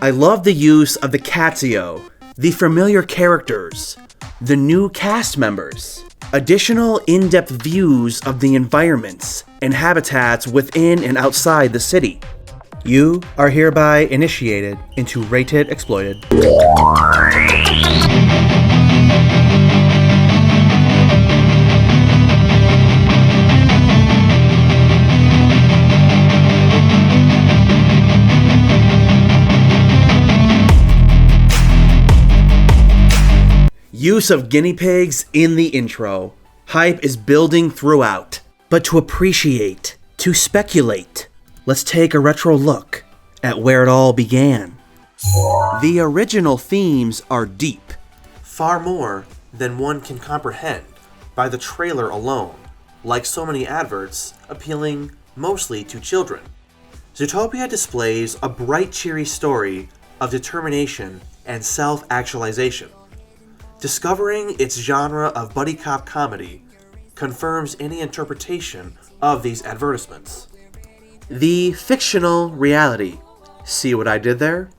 I love the use of the Catio, the familiar characters, the new cast members, additional in-depth views of the environments and habitats within and outside the city. You are hereby initiated into Rated Exploited. Use of guinea pigs in the intro. Hype is building throughout. But to appreciate, to speculate, let's take a retro look at where it all began. The original themes are deep, far more than one can comprehend by the trailer alone, like so many adverts appealing mostly to children. Zootopia displays a bright, cheery story of determination and self-actualization. Discovering its genre of buddy cop comedy confirms any interpretation of these advertisements. The fictional reality. See what I did there?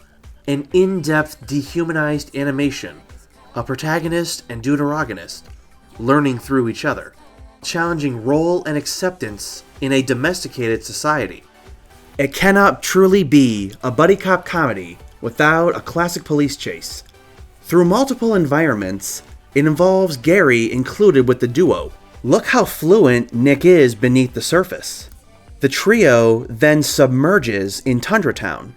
An in-depth dehumanized animation of protagonist and deuteragonist learning through each other, challenging role and acceptance in a domesticated society. It cannot truly be a buddy cop comedy without a classic police chase. Through multiple environments, it involves Gary included with the duo. Look how fluent Nick is beneath the surface. The trio then submerges in Tundra Town.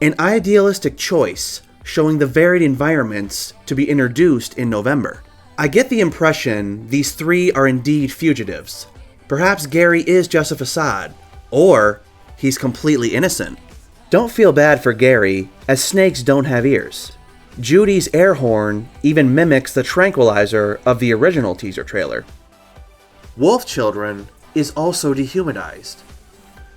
An idealistic choice, showing the varied environments to be introduced in November. I get the impression these three are indeed fugitives. Perhaps Gary is just a facade, or he's completely innocent. Don't feel bad for Gary, as snakes don't have ears. Judy's air horn even mimics the tranquilizer of the original teaser trailer. Wolf Children is also dehumanized,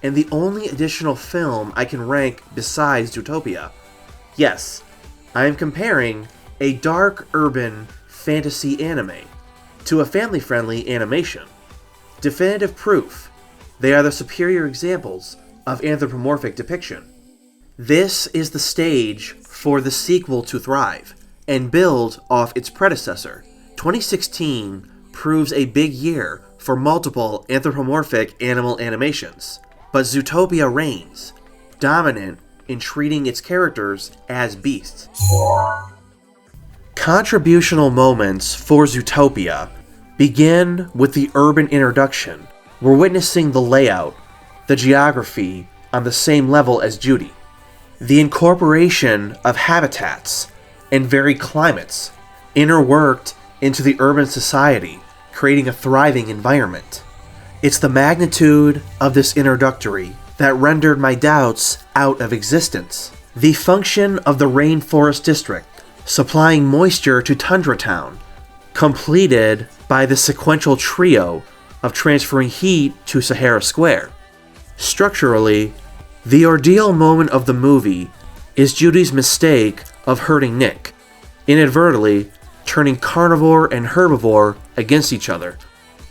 and the only additional film I can rank besides Zootopia. Yes, I am comparing a dark urban fantasy anime to a family-friendly animation. Definitive proof they are the superior examples of anthropomorphic depiction. This is the stage for the sequel to thrive and build off its predecessor. 2016 proves a big year for multiple anthropomorphic animal animations, but Zootopia reigns, dominant in treating its characters as beasts. Contributional moments for Zootopia begin with the urban introduction. We're witnessing the layout, the geography on the same level as Judy. The incorporation of habitats and varied climates interworked into the urban society, creating a thriving environment. It's the magnitude of this introductory that rendered my doubts out of existence. The function of the rainforest district, supplying moisture to Tundra Town, completed by the sequential trio of transferring heat to Sahara Square. Structurally, the ordeal moment of the movie is Judy's mistake of hurting Nick, inadvertently turning carnivore and herbivore against each other.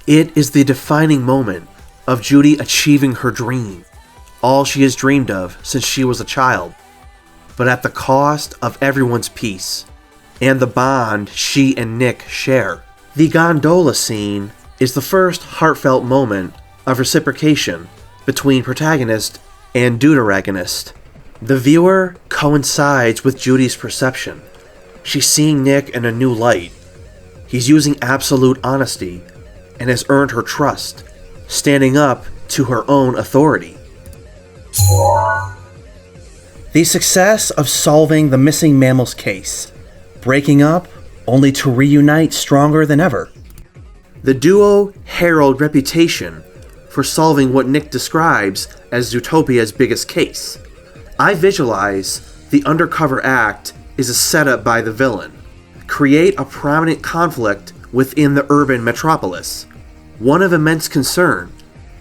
It is the defining moment of Judy achieving her dream, all she has dreamed of since she was a child, but at the cost of everyone's peace, and the bond she and Nick share. The gondola scene is the first heartfelt moment of reciprocation between protagonist and deuteragonist. The viewer coincides with Judy's perception. She's seeing Nick in a new light. He's using absolute honesty and has earned her trust, standing up to her own authority. The success of solving the missing mammals case, breaking up only to reunite stronger than ever. The duo herald reputation for solving what Nick describes as Zootopia's biggest case. I visualize the undercover act is a setup by the villain. Create a prominent conflict within the urban metropolis. One of immense concern,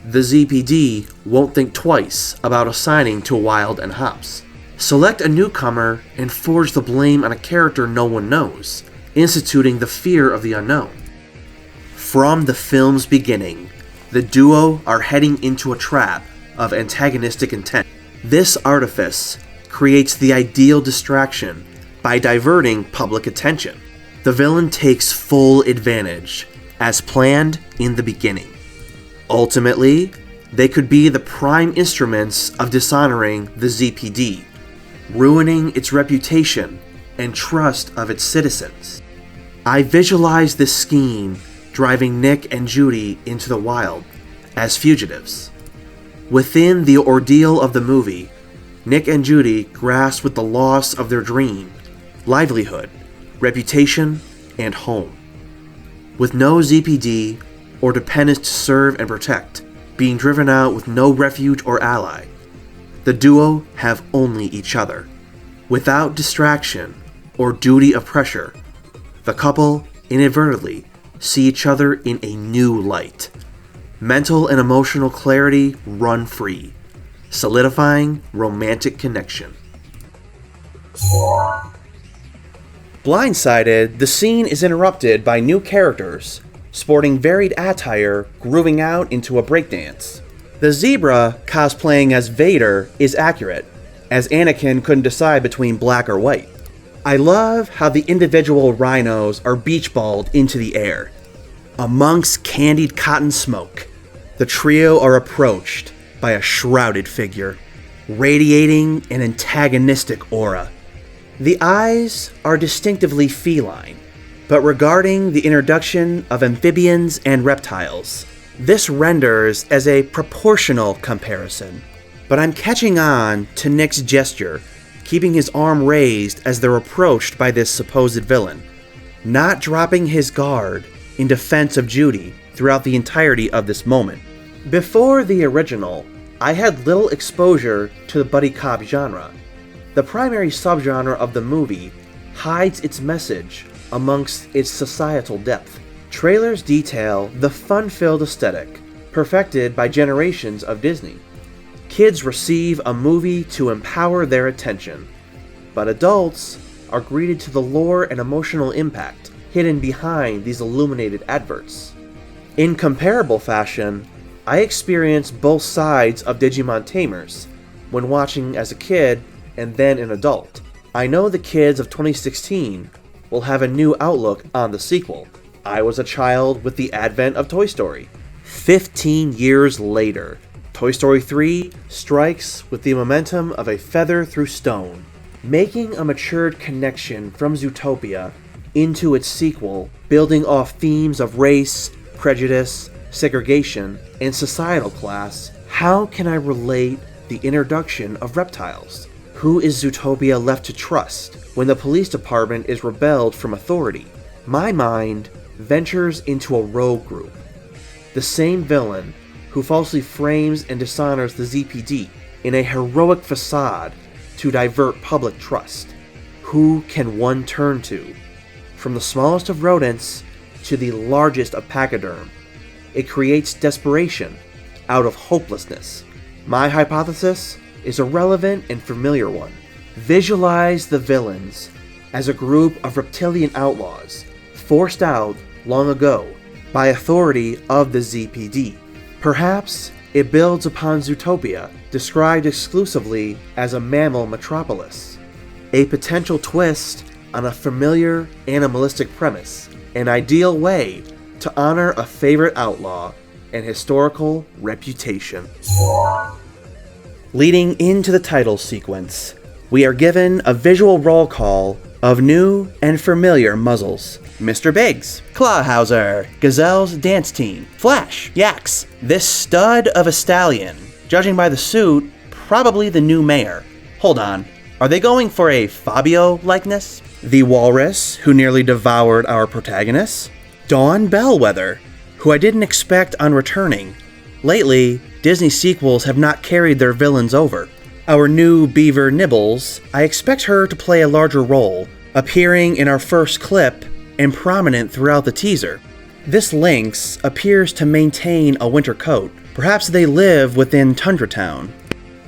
the ZPD won't think twice about assigning to Wilde and Hops. Select a newcomer and forge the blame on a character no one knows, instituting the fear of the unknown. From the film's beginning, the duo are heading into a trap of antagonistic intent. This artifice creates the ideal distraction by diverting public attention. The villain takes full advantage, as planned in the beginning. Ultimately, they could be the prime instruments of dishonoring the ZPD, ruining its reputation and trust of its citizens. I visualize this scheme driving Nick and Judy into the wild as fugitives. Within the ordeal of the movie, Nick and Judy grasp with the loss of their dream, livelihood, reputation, and home. With no ZPD or dependents to serve and protect, being driven out with no refuge or ally, the duo have only each other. Without distraction or duty of pressure, the couple inadvertently see each other in a new light. Mental and emotional clarity run free, solidifying romantic connection. Blindsided, the scene is interrupted by new characters, sporting varied attire, grooving out into a breakdance. The zebra cosplaying as Vader is accurate, as Anakin couldn't decide between black or white. I love how the individual rhinos are beach-balled into the air. Amongst candied cotton smoke, the trio are approached by a shrouded figure, radiating an antagonistic aura. The eyes are distinctively feline, but regarding the introduction of amphibians and reptiles, this renders as a proportional comparison. But I'm catching on to Nick's gesture, keeping his arm raised as they're approached by this supposed villain, not dropping his guard in defense of Judy throughout the entirety of this moment. Before the original, I had little exposure to the buddy cop genre. The primary subgenre of the movie hides its message amongst its societal depth. Trailers detail the fun-filled aesthetic, perfected by generations of Disney. Kids receive a movie to empower their attention, but adults are greeted to the lore and emotional impact hidden behind these illuminated adverts. In comparable fashion, I experienced both sides of Digimon Tamers when watching as a kid and then an adult. I know the kids of 2016 will have a new outlook on the sequel. I was a child with the advent of Toy Story. 15 years later, Toy Story 3 strikes with the momentum of a feather through stone, making a matured connection from Zootopia into its sequel, building off themes of race, prejudice, segregation, and societal class. How can I relate the introduction of reptiles? Who is Zootopia left to trust when the police department is rebelled from authority? My mind ventures into a rogue group, the same villain who falsely frames and dishonors the ZPD in a heroic facade to divert public trust. Who can one turn to? From the smallest of rodents to the largest of pachyderm, it creates desperation out of hopelessness. My hypothesis is a relevant and familiar one. Visualize the villains as a group of reptilian outlaws forced out long ago by authority of the ZPD. Perhaps it builds upon Zootopia, described exclusively as a mammal metropolis. A potential twist on a familiar animalistic premise, an ideal way to honor a favorite outlaw and historical reputation. Leading into the title sequence, we are given a visual roll call of new and familiar muzzles. Mr. Biggs, Clawhauser, Gazelle's dance team, Flash, Yax, this stud of a stallion, judging by the suit, probably the new mayor. Hold on, are they going for a Fabio likeness? The walrus, who nearly devoured our protagonist. Dawn Bellwether, who I didn't expect on returning. Lately, Disney sequels have not carried their villains over. Our new Beaver Nibbles, I expect her to play a larger role, appearing in our first clip and prominent throughout the teaser. This Lynx appears to maintain a winter coat. Perhaps they live within Tundra Town.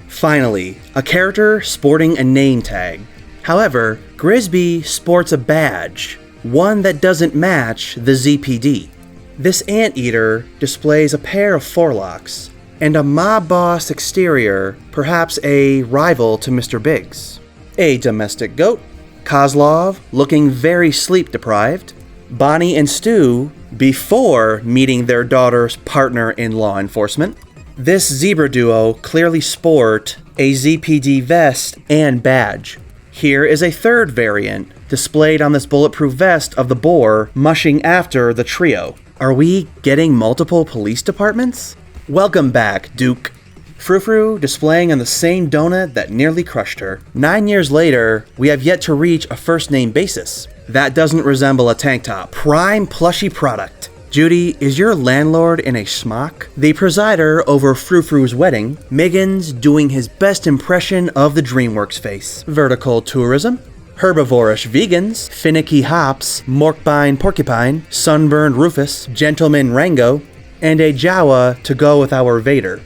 Finally, a character sporting a name tag. However, Grisby sports a badge, one that doesn't match the ZPD. This anteater displays a pair of forelocks and a mob boss exterior, perhaps a rival to Mr. Biggs. a domestic goat, Kozlov looking very sleep-deprived, Bonnie and Stu before meeting their daughter's partner in law enforcement. This zebra duo clearly sport a ZPD vest and badge. Here is a third variant displayed on this bulletproof vest of the boar mushing after the trio. Are we getting multiple police departments? Welcome back, Duke. Frou-Frou displaying on the same donut that nearly crushed her. 9 years later, we have yet to reach a first name basis. That doesn't resemble a tank top. Prime plushy product. Judy, is your landlord in a smock? The presider over Frou-Frou's wedding, Miggins doing his best impression of the DreamWorks face. Vertical tourism. Herbivorish vegans, finicky hops, Morkbine porcupine, sunburned Rufus, gentleman Rango, and a Jawa to go with our Vader.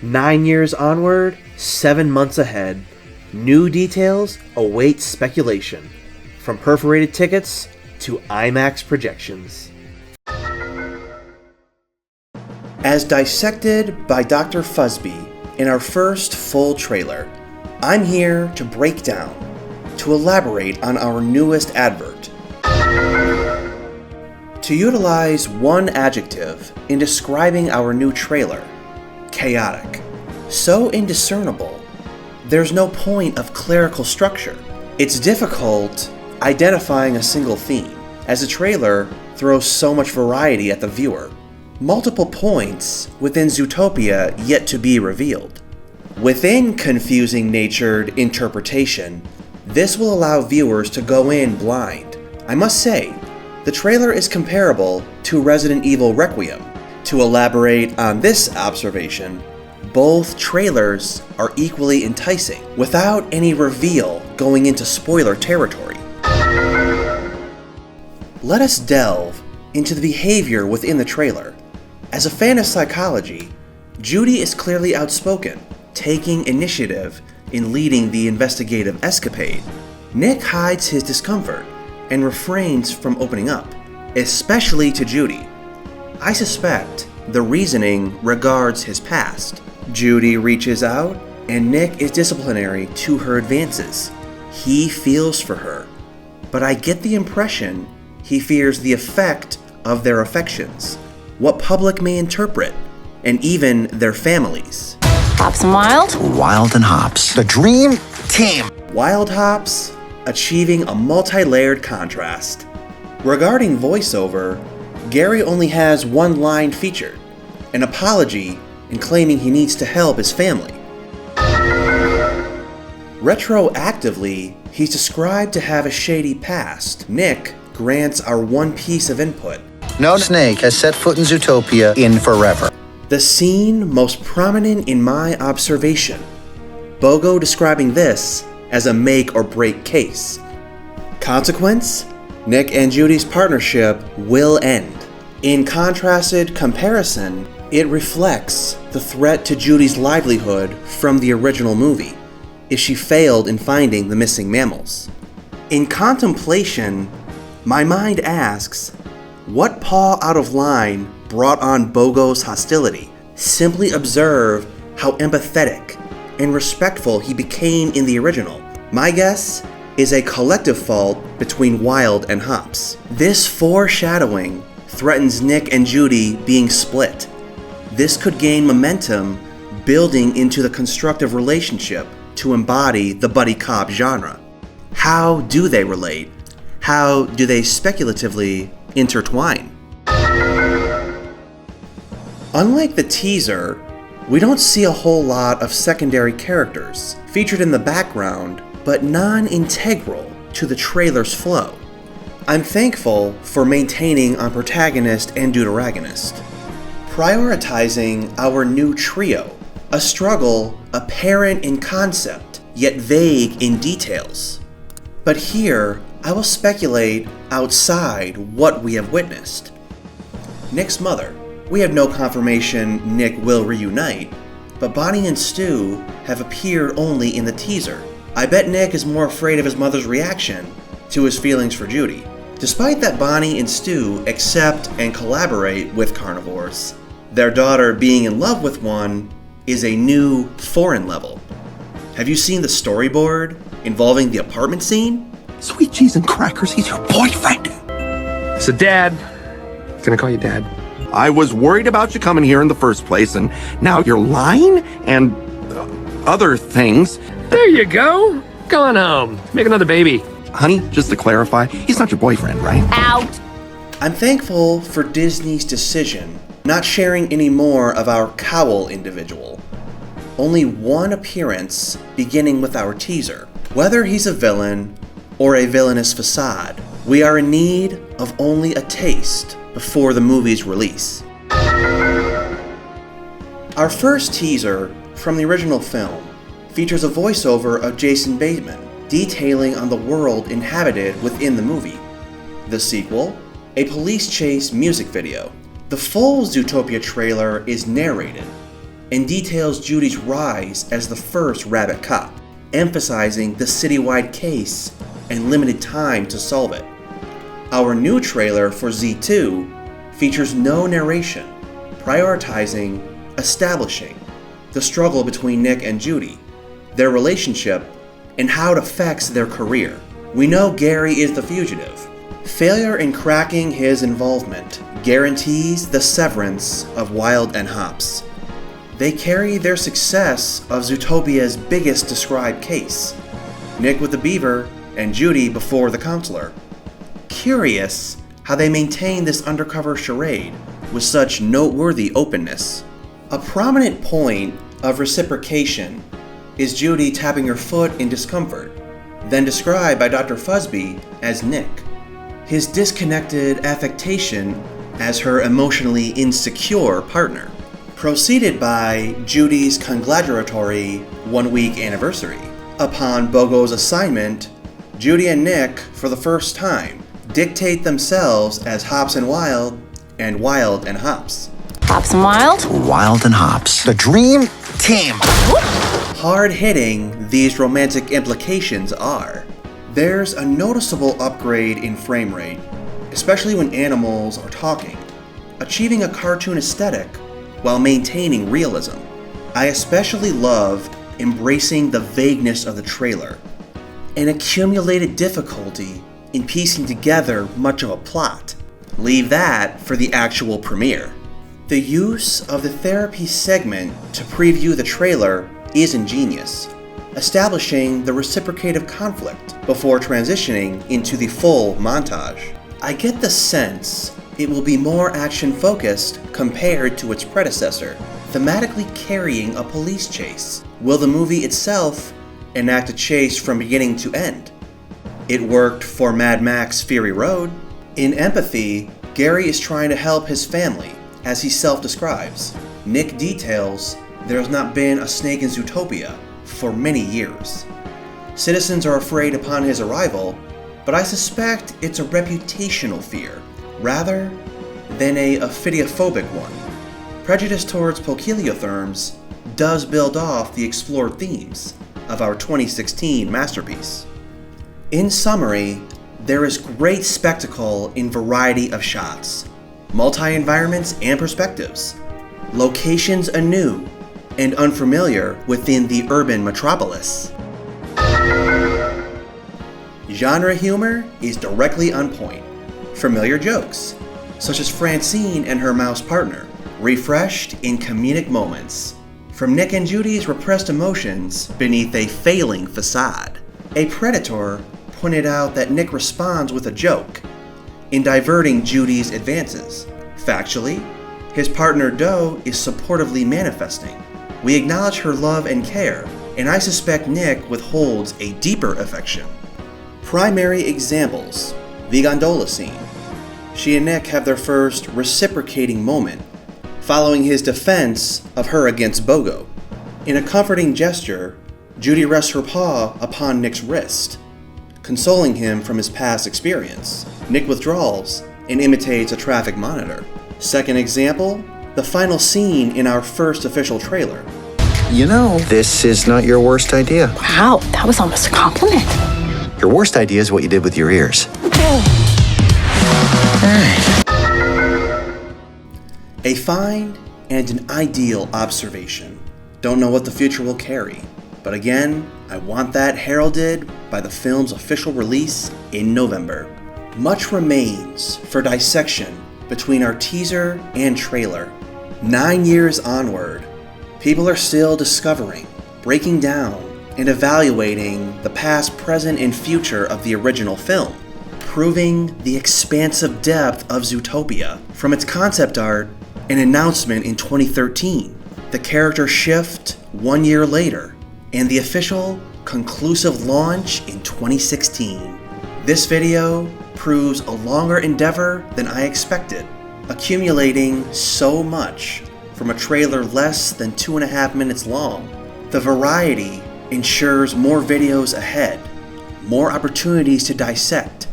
9 years onward, 7 months ahead. New details await speculation. From perforated tickets to IMAX projections. As dissected by Dr. Fuzzby in our first full trailer, I'm here to break down, to elaborate on our newest advert. To utilize one adjective in describing our new trailer, chaotic. So indiscernible, there's no point of clerical structure. It's difficult identifying a single theme, as the trailer throws so much variety at the viewer. Multiple points within Zootopia yet to be revealed. Within confusing natured interpretation, this will allow viewers to go in blind. I must say, the trailer is comparable to Resident Evil Requiem. To elaborate on this observation, both trailers are equally enticing, without any reveal going into spoiler territory. Let us delve into the behavior within the trailer. As a fan of psychology, Judy is clearly outspoken, taking initiative in leading the investigative escapade. Nick hides his discomfort and refrains from opening up, especially to Judy. I suspect the reasoning regards his past. Judy reaches out, and Nick is disciplinary to her advances. He feels for her, but I get the impression he fears the effect of their affections, what public may interpret, and even their families. Hops and Wilde? Wilde and Hops, the dream team. Wilde Hops achieving a multi-layered contrast. Regarding voiceover, Gary only has one line featured, an apology and claiming he needs to help his family. Retroactively, he's described to have a shady past. Nick grants our one piece of input. No snake has set foot in Zootopia in forever. The scene most prominent in my observation. Bogo describing this as a make or break case. Consequence? Nick and Judy's partnership will end. In contrasted comparison, it reflects the threat to Judy's livelihood from the original movie, if she failed in finding the missing mammals. In contemplation, my mind asks, what paw out of line brought on Bogo's hostility? Simply observe how empathetic and respectful he became in the original. My guess is a collective fault between Wilde and Hops. This foreshadowing threatens Nick and Judy being split. This could gain momentum building into the constructive relationship to embody the buddy cop genre. How do they relate? How do they speculatively intertwine? Unlike the teaser, we don't see a whole lot of secondary characters featured in the background, but non-integral to the trailer's flow. I'm thankful for maintaining on protagonist and deuteragonist, prioritizing our new trio, a struggle apparent in concept, yet vague in details. But here, I will speculate outside what we have witnessed. Nick's mother. We have no confirmation Nick will reunite, but Bonnie and Stu have appeared only in the teaser. I bet Nick is more afraid of his mother's reaction to his feelings for Judy. Despite that Bonnie and Stu accept and collaborate with carnivores, their daughter being in love with one is a new foreign level. Have you seen the storyboard involving the apartment scene? Sweet cheese and crackers, he's your boyfriend. So, Dad. Can I call you Dad? I was worried about you coming here in the first place, and now you're lying and other things. There you go. Go on home. Make another baby. Honey, just to clarify, he's not your boyfriend, right? Out. I'm thankful for Disney's decision not sharing any more of our Cowl individual. Only one appearance beginning with our teaser. Whether he's a villain or a villainous facade, we are in need of only a taste before the movie's release. Our first teaser from the original film features a voiceover of Jason Bateman detailing on the world inhabited within the movie. The sequel, a police chase music video. The full Zootopia trailer is narrated and details Judy's rise as the first rabbit cop, emphasizing the citywide case and limited time to solve it. Our new trailer for Z2 features no narration, prioritizing establishing the struggle between Nick and Judy, their relationship, and how it affects their career. We know Gary is the fugitive. Failure in cracking his involvement guarantees the severance of Wilde and Hops. They carry their success of Zootopia's biggest described case, Nick with the beaver and Judy before the counselor. Curious how they maintain this undercover charade with such noteworthy openness. A prominent point of reciprocation is Judy tapping her foot in discomfort, then described by Dr. Fusby as Nick. His disconnected affectation as her emotionally insecure partner. Preceded by Judy's congratulatory one-week anniversary. Upon Bogo's assignment, Judy and Nick, for the first time, dictate themselves as Hops and Wilde and Hops. Hops and Wilde? Wilde and Hops, the dream team. Hard-hitting these romantic implications are. There's a noticeable upgrade in frame rate, especially when animals are talking, achieving a cartoon aesthetic while maintaining realism. I especially love embracing the vagueness of the trailer, and accumulated difficulty in piecing together much of a plot. Leave that for the actual premiere. The use of the therapy segment to preview the trailer is ingenious, establishing the reciprocative conflict before transitioning into the full montage. I get the sense it will be more action-focused compared to its predecessor, thematically carrying a police chase. Will the movie itself enact a chase from beginning to end? It worked for Mad Max Fury Road. In Empathy, Gary is trying to help his family, as he self-describes. Nick details there has not been a snake in Zootopia for many years. Citizens are afraid upon his arrival, but I suspect it's a reputational fear, rather than a ophidiophobic one. Prejudice towards poeciliotherms does build off the explored themes of our 2016 masterpiece. In summary, there is great spectacle in variety of shots, multi-environments and perspectives, locations anew and unfamiliar within the urban metropolis. Genre humor is directly on point. Familiar jokes, such as Francine and her mouse partner, refreshed in comedic moments, from Nick and Judy's repressed emotions beneath a failing facade. A predator pointed out that Nick responds with a joke in diverting Judy's advances. Factually, his partner Doe is supportively manifesting. We acknowledge her love and care, and I suspect Nick withholds a deeper affection. Primary examples: the gondola scene. She and Nick have their first reciprocating moment, following his defense of her against Bogo. In a comforting gesture, Judy rests her paw upon Nick's wrist, consoling him from his past experience. Nick withdraws and imitates a traffic monitor. Second example, the final scene in our first official trailer. You know, this is not your worst idea. Wow, that was almost a compliment. Your worst idea is what you did with your ears. A fine and an ideal observation. Don't know what the future will carry, But again, I want that heralded by the film's official release in November. Much remains for dissection between our teaser and trailer. 9 years onward, people are still discovering, breaking down, and evaluating the past, present, and future of the original film, proving the expansive depth of Zootopia from its concept art and announcement in 2013, the character shift 1 year later, and the official conclusive launch in 2016. This video proves a longer endeavor than I expected, accumulating so much from a trailer less than 2.5 minutes long. The variety ensures more videos ahead, more opportunities to dissect,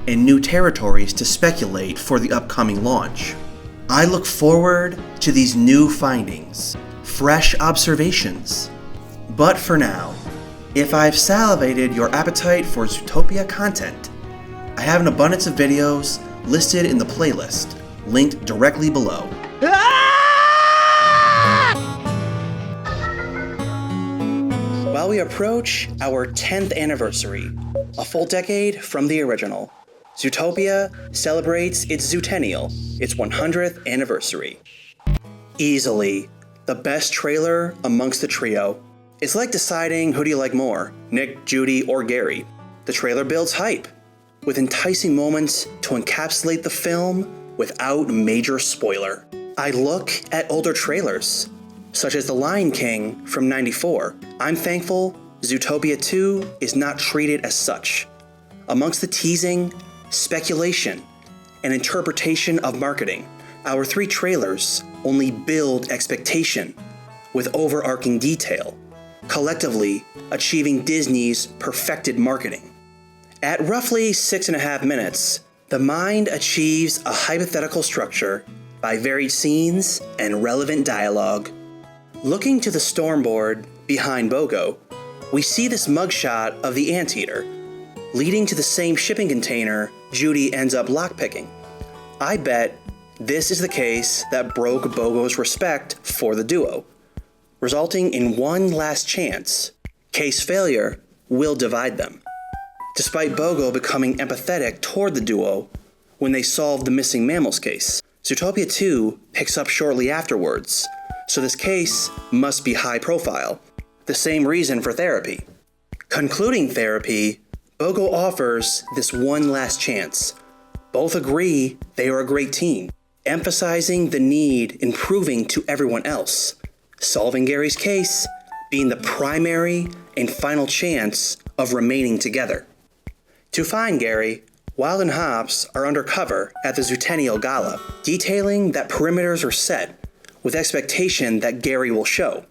and new territories to speculate for the upcoming launch. I look forward to these new findings, fresh observations. But for now, if I've salivated your appetite for Zootopia content, I have an abundance of videos listed in the playlist, linked directly below. While we approach our 10th anniversary, a full decade from the original, Zootopia celebrates its Zootennial, its 100th anniversary. Easily the best trailer amongst the trio. It's like deciding who do you like more, Nick, Judy, or Gary. The trailer builds hype, with enticing moments to encapsulate the film without major spoiler. I look at older trailers, such as The Lion King from '94. I'm thankful Zootopia 2 is not treated as such. Amongst the teasing, speculation, and interpretation of marketing, our 3 trailers only build expectation with overarching detail, collectively achieving Disney's perfected marketing. At roughly 6.5 minutes, the mind achieves a hypothetical structure by varied scenes and relevant dialogue. Looking to the stormboard behind Bogo, we see this mugshot of the anteater, leading to the same shipping container Judy ends up lockpicking. I bet this is the case that broke Bogo's respect for the duo, resulting in one last chance. Case failure will divide them. Despite Bogo becoming empathetic toward the duo when they solved the missing mammals case, Zootopia 2 picks up shortly afterwards, so this case must be high profile. The same reason for therapy. Concluding therapy, Bogo offers this one last chance. Both agree they are a great team, emphasizing the need in proving to everyone else, solving Gary's case being the primary and final chance of remaining together. To find Gary, Wilde and Hobbs are undercover at the Zootennial Gala, detailing that perimeters are set with expectation that Gary will show.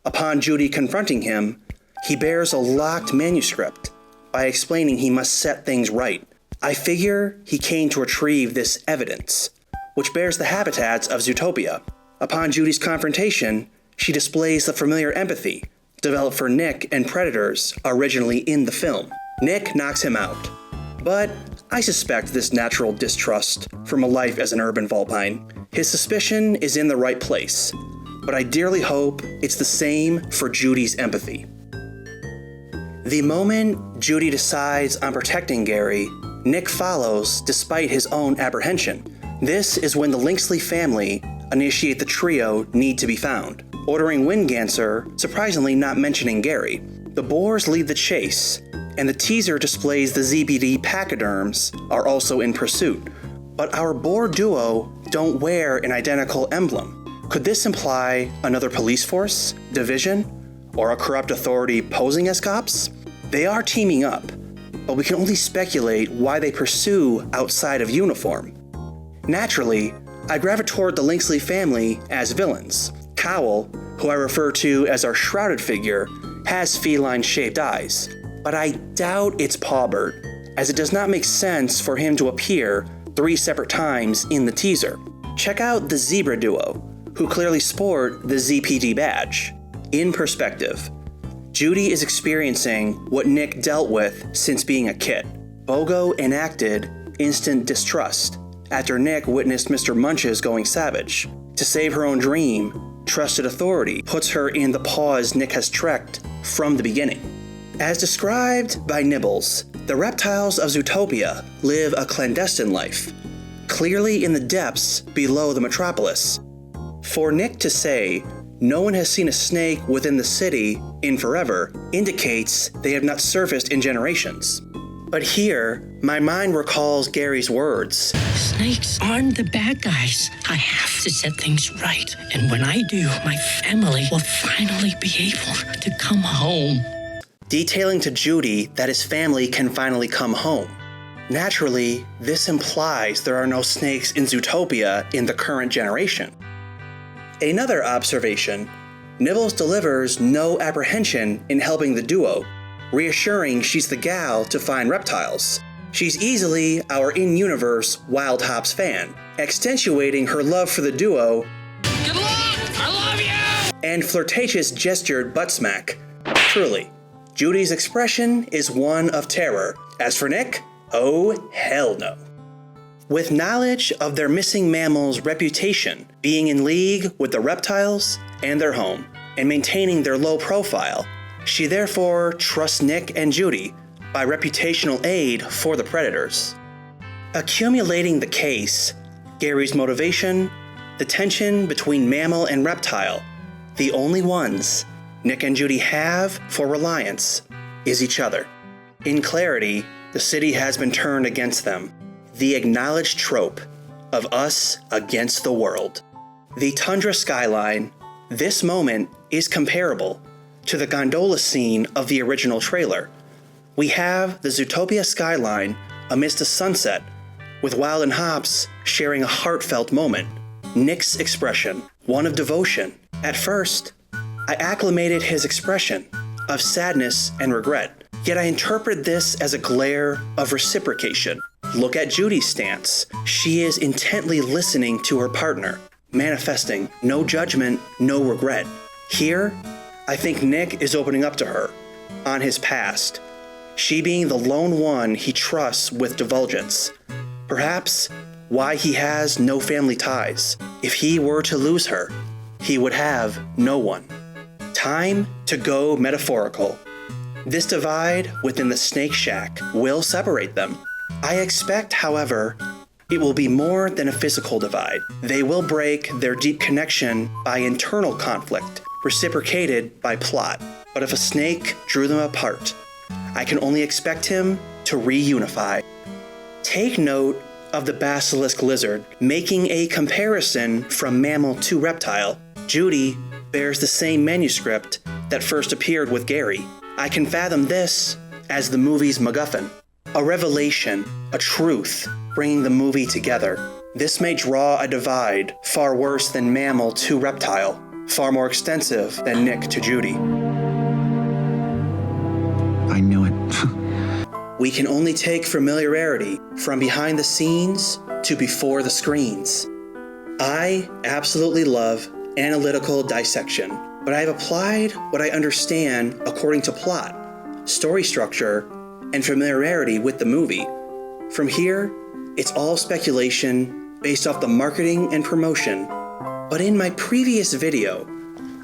Upon Judy confronting him, he bears a locked manuscript by explaining he must set things right. I figure he came to retrieve this evidence, which bears the habitats of Zootopia. Upon Judy's confrontation, she displays the familiar empathy developed for Nick and predators originally in the film. Nick knocks him out, but I suspect this natural distrust from a life as an urban vulpine. His suspicion is in the right place, but I dearly hope it's the same for Judy's empathy. The moment Judy decides on protecting Gary, Nick follows despite his own apprehension. This is when the Linksley family initiate the trio need to be found, ordering Winganser, surprisingly not mentioning Gary. The boars lead the chase, and the teaser displays the ZPD pachyderms are also in pursuit. But our boar duo don't wear an identical emblem. Could this imply another police force, division, or a corrupt authority posing as cops? They are teaming up, but we can only speculate why they pursue outside of uniform. Naturally, I gravitate toward the Linksley family as villains. Cowl, who I refer to as our shrouded figure, has feline-shaped eyes, but I doubt it's Pawbert, as it does not make sense for him to appear 3 separate times in the teaser. Check out the zebra duo, who clearly sport the ZPD badge. In perspective, Judy is experiencing what Nick dealt with since being a kid. Bogo enacted instant distrust after Nick witnessed Mr. Munches going savage. To save her own dream, trusted authority puts her in the paws Nick has trekked from the beginning. As described by Nibbles, the reptiles of Zootopia live a clandestine life, clearly in the depths below the metropolis. For Nick to say, "No one has seen a snake within the city in forever," indicates they have not surfaced in generations. But here, my mind recalls Gary's words. Snakes aren't the bad guys. I have to set things right. And when I do, my family will finally be able to come home. Detailing to Judy that his family can finally come home. Naturally, this implies there are no snakes in Zootopia in the current generation. Another observation, Nibbles delivers no apprehension in helping the duo, reassuring she's the gal to find reptiles. She's easily our in-universe Wild Hops fan, accentuating her love for the duo. Good luck! I love you! And flirtatious gestured butt smack. Truly, Judy's expression is one of terror. As for Nick, oh hell no. With knowledge of their missing mammal's reputation being in league with the reptiles and their home, and maintaining their low profile, she therefore trusts Nick and Judy by reputational aid for the predators. Accumulating the case, Gary's motivation, the tension between mammal and reptile, the only ones Nick and Judy have for reliance is each other. In clarity, the city has been turned against them, the acknowledged trope of us against the world. The tundra skyline, this moment is comparable to the gondola scene of the original trailer. We have the Zootopia skyline amidst a sunset, with Wilde and Hops sharing a heartfelt moment. Nick's expression, one of devotion. At first, I acclimated his expression of sadness and regret, yet I interpret this as a glare of reciprocation. Look at Judy's stance. She is intently listening to her partner, manifesting no judgment, no regret. Here, I think Nick is opening up to her on his past, she being the lone one he trusts with divulgence. Perhaps why he has no family ties. If he were to lose her, he would have no one. Time to go metaphorical. This divide within the snake shack will separate them. I expect, however, it will be more than a physical divide. They will break their deep connection by internal conflict, reciprocated by plot. But if a snake drew them apart, I can only expect him to reunify. Take note of the basilisk lizard, making a comparison from mammal to reptile. Judy bears the same manuscript that first appeared with Gary. I can fathom this as the movie's MacGuffin, a revelation, a truth, bringing the movie together. This may draw a divide far worse than mammal to reptile, far more extensive than Nick to Judy. I knew it. We can only take familiarity from behind the scenes to before the screens. I absolutely love analytical dissection, but I have applied what I understand according to plot, story structure, and familiarity with the movie. From here, it's all speculation based off the marketing and promotion. But in my previous video,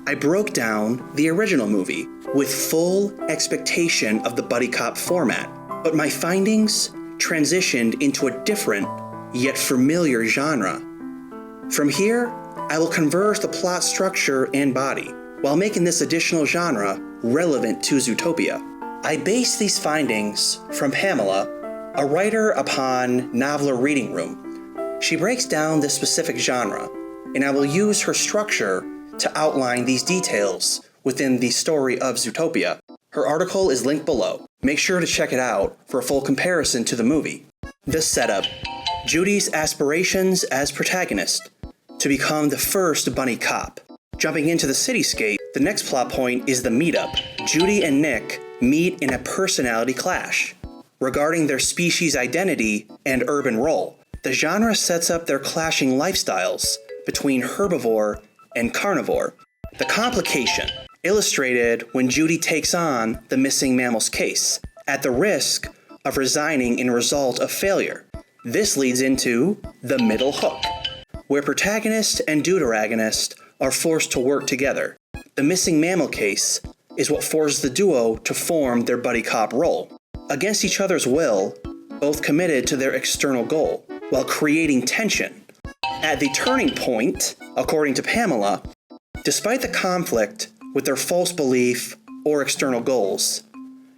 I broke down the original movie with full expectation of the buddy cop format, but my findings transitioned into a different yet familiar genre. From here, I will converge the plot structure and body, while making this additional genre relevant to Zootopia. I base these findings from Pamela, a writer upon Noveler Reading Room. She breaks down this specific genre, and I will use her structure to outline these details within the story of Zootopia. Her article is linked below. Make sure to check it out for a full comparison to the movie. The setup. Judy's aspirations as protagonist, to become the first bunny cop. Jumping into the cityscape, the next plot point is the meetup. Judy and Nick meet in a personality clash regarding their species identity and urban role. The genre sets up their clashing lifestyles between herbivore and carnivore. The complication, illustrated when Judy takes on the missing mammal's case, at the risk of resigning in result of failure. This leads into the middle hook, where protagonist and deuteragonist are forced to work together. The missing mammal case is what forces the duo to form their buddy cop role. Against each other's will, both committed to their external goal, while creating tension. At the turning point, according to Pamela, despite the conflict with their false belief or external goals,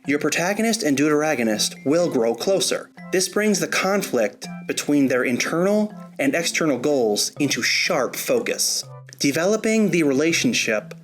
your protagonist and deuteragonist will grow closer. This brings the conflict between their internal and external goals into sharp focus. Developing the relationship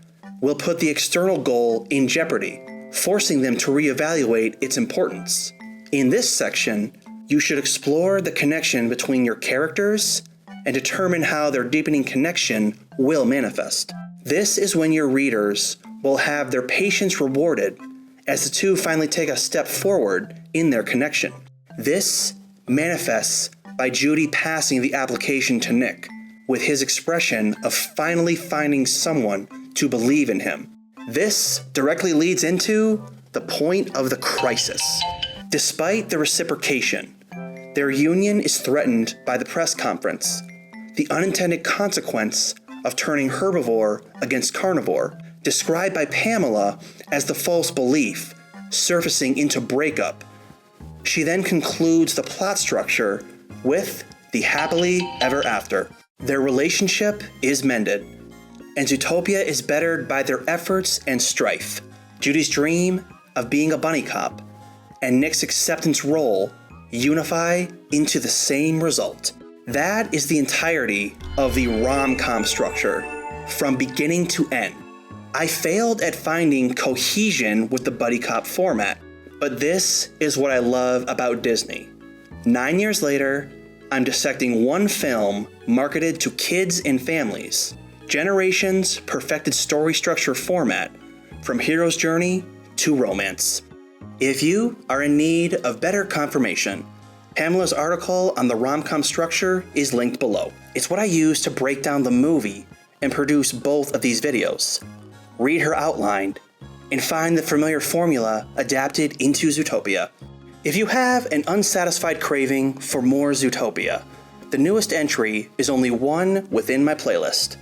will put the external goal in jeopardy, forcing them to reevaluate its importance. In this section, you should explore the connection between your characters and determine how their deepening connection will manifest. This is when your readers will have their patience rewarded as the two finally take a step forward in their connection. This manifests by Judy passing the application to Nick, with his expression of finally finding someone to believe in him. This directly leads into the point of the crisis. Despite the reciprocation, their union is threatened by the press conference, the unintended consequence of turning herbivore against carnivore, described by Pamela as the false belief surfacing into breakup. She then concludes the plot structure with the happily ever after. Their relationship is mended, and Zootopia is bettered by their efforts and strife. Judy's dream of being a bunny cop and Nick's acceptance role unify into the same result. That is the entirety of the rom-com structure, from beginning to end. I failed at finding cohesion with the buddy cop format, but this is what I love about Disney. 9 years later, I'm dissecting one film marketed to kids and families. Generations perfected story structure format, from hero's journey to romance. If you are in need of better confirmation, Pamela's article on the rom-com structure is linked below. It's what I use to break down the movie and produce both of these videos. Read her outline and find the familiar formula adapted into Zootopia. If you have an unsatisfied craving for more Zootopia, the newest entry is only one within my playlist.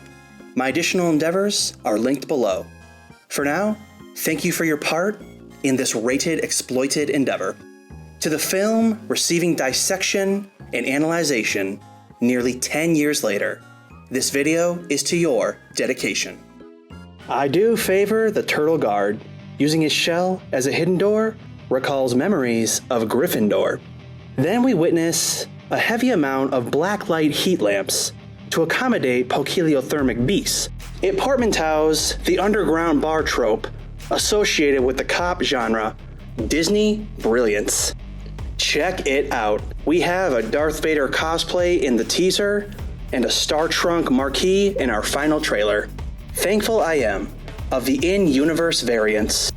My additional endeavors are linked below. For now, thank you for your part in this rated exploited endeavor. To the film receiving dissection and analyzation nearly 10 years later, this video is to your dedication. I do favor the Turtle Guard. Using his shell as a hidden door recalls memories of Gryffindor. Then we witness a heavy amount of blacklight heat lamps to accommodate poikilothermic beasts. It portmanteaus the underground bar trope associated with the cop genre. Disney brilliance. Check it out. We have a Darth Vader cosplay in the teaser and a Star Trunk marquee in our final trailer. Thankful I am of the in-universe variants.